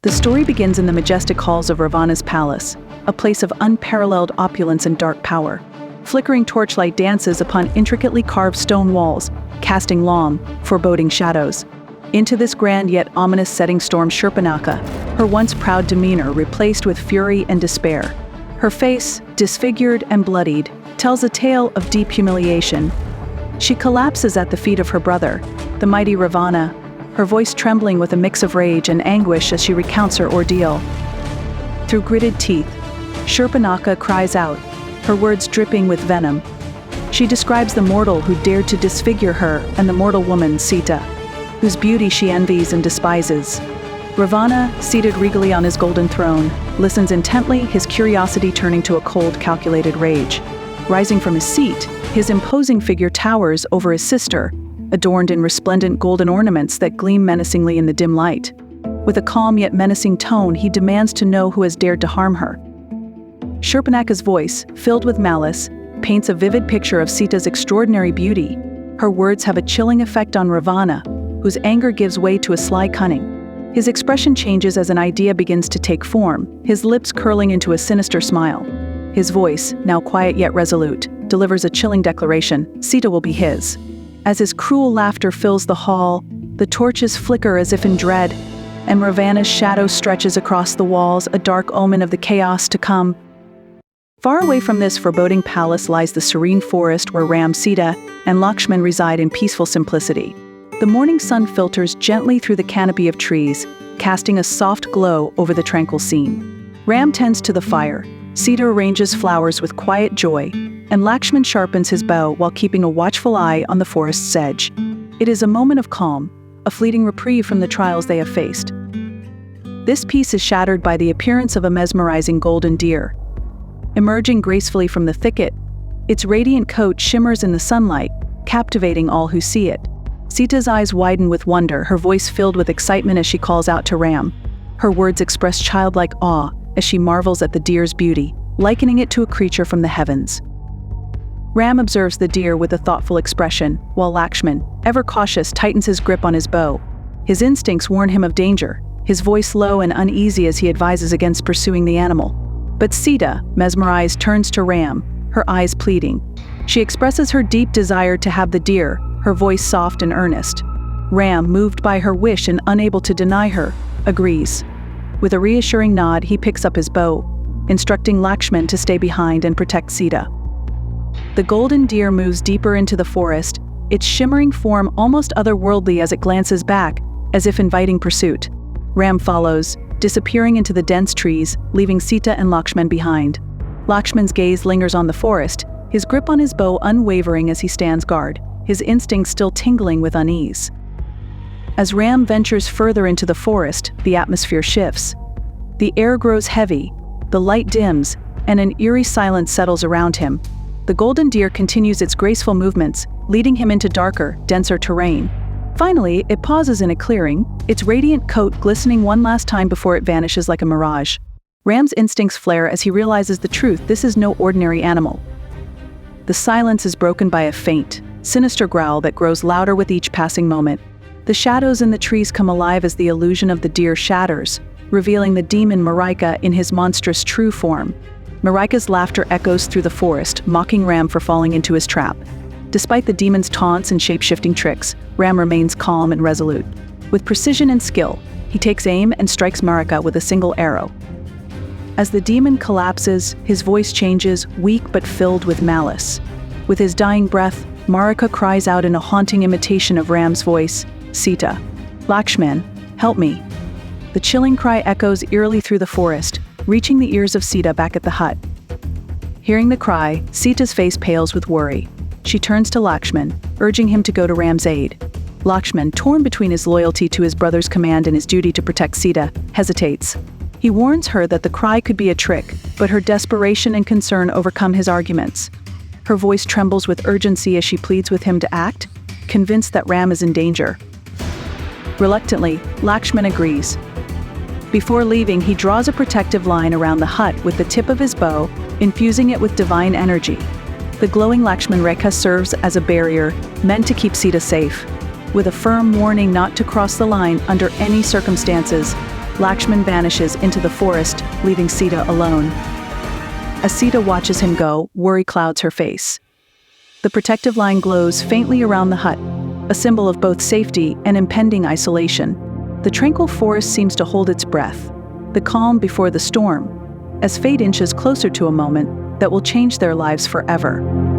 The story begins in the majestic halls of Ravana's palace, a place of unparalleled opulence and dark power. Flickering torchlight dances upon intricately carved stone walls, casting long, foreboding shadows. Into this grand yet ominous setting storms Shurpanakha, her once proud demeanor replaced with fury and despair. Her face, disfigured and bloodied, tells a tale of deep humiliation. She collapses at the feet of her brother, the mighty Ravana, her voice trembling with a mix of rage and anguish as she recounts her ordeal. Through gritted teeth, Shurpanakha cries out, her words dripping with venom. She describes the mortal who dared to disfigure her and the mortal woman, Sita, whose beauty she envies and despises. Ravana, seated regally on his golden throne, listens intently, his curiosity turning to a cold, calculated rage. Rising from his seat, his imposing figure towers over his sister, adorned in resplendent golden ornaments that gleam menacingly in the dim light. With a calm yet menacing tone, he demands to know who has dared to harm her. Shurpanakha's voice, filled with malice, paints a vivid picture of Sita's extraordinary beauty. Her words have a chilling effect on Ravana, whose anger gives way to a sly cunning. His expression changes as an idea begins to take form, his lips curling into a sinister smile. His voice, now quiet yet resolute, delivers a chilling declaration: Sita will be his. As his cruel laughter fills the hall, the torches flicker as if in dread, and Ravana's shadow stretches across the walls, a dark omen of the chaos to come. Far away from this foreboding palace lies the serene forest where Ram, Sita, and Lakshman reside in peaceful simplicity. The morning sun filters gently through the canopy of trees, casting a soft glow over the tranquil scene. Ram tends to the fire, Sita arranges flowers with quiet joy, and Lakshman sharpens his bow while keeping a watchful eye on the forest's edge. It is a moment of calm, a fleeting reprieve from the trials they have faced. This peace is shattered by the appearance of a mesmerizing golden deer. Emerging gracefully from the thicket, its radiant coat shimmers in the sunlight, captivating all who see it. Sita's eyes widen with wonder, her voice filled with excitement as she calls out to Ram. Her words express childlike awe as she marvels at the deer's beauty, likening it to a creature from the heavens. Ram observes the deer with a thoughtful expression, while Lakshman, ever cautious, tightens his grip on his bow. His instincts warn him of danger, his voice low and uneasy as he advises against pursuing the animal. But Sita, mesmerized, turns to Ram, her eyes pleading. She expresses her deep desire to have the deer, her voice soft and earnest. Ram, moved by her wish and unable to deny her, agrees. With a reassuring nod, he picks up his bow, instructing Lakshman to stay behind and protect Sita. The golden deer moves deeper into the forest, its shimmering form almost otherworldly as it glances back, as if inviting pursuit. Ram follows, disappearing into the dense trees, leaving Sita and Lakshman behind. Lakshman's gaze lingers on the forest, his grip on his bow unwavering as he stands guard, his instincts still tingling with unease. As Ram ventures further into the forest, the atmosphere shifts. The air grows heavy, the light dims, and an eerie silence settles around him. The golden deer continues its graceful movements, leading him into darker, denser terrain. Finally, it pauses in a clearing, its radiant coat glistening one last time before it vanishes like a mirage. Ram's instincts flare as he realizes the truth: this is no ordinary animal. The silence is broken by a faint, sinister growl that grows louder with each passing moment. The shadows in the trees come alive as the illusion of the deer shatters, revealing the demon Marika in his monstrous true form. Marika's laughter echoes through the forest, mocking Ram for falling into his trap. Despite the demon's taunts and shape-shifting tricks, Ram remains calm and resolute. With precision and skill, he takes aim and strikes Marika with a single arrow. As the demon collapses, his voice changes, weak but filled with malice. With his dying breath, Marika cries out in a haunting imitation of Ram's voice, "Sita, Lakshman, help me." The chilling cry echoes eerily through the forest, reaching the ears of Sita back at the hut. Hearing the cry, Sita's face pales with worry. She turns to Lakshman, urging him to go to Ram's aid. Lakshman, torn between his loyalty to his brother's command and his duty to protect Sita, hesitates. He warns her that the cry could be a trick, but her desperation and concern overcome his arguments. Her voice trembles with urgency as she pleads with him to act, convinced that Ram is in danger. Reluctantly, Lakshman agrees. Before leaving, he draws a protective line around the hut with the tip of his bow, infusing it with divine energy. The glowing Lakshman Rekha serves as a barrier, meant to keep Sita safe. With a firm warning not to cross the line under any circumstances, Lakshman vanishes into the forest, leaving Sita alone. As Sita watches him go, worry clouds her face. The protective line glows faintly around the hut, a symbol of both safety and impending isolation. The tranquil forest seems to hold its breath, the calm before the storm, as fate inches closer to a moment that will change their lives forever.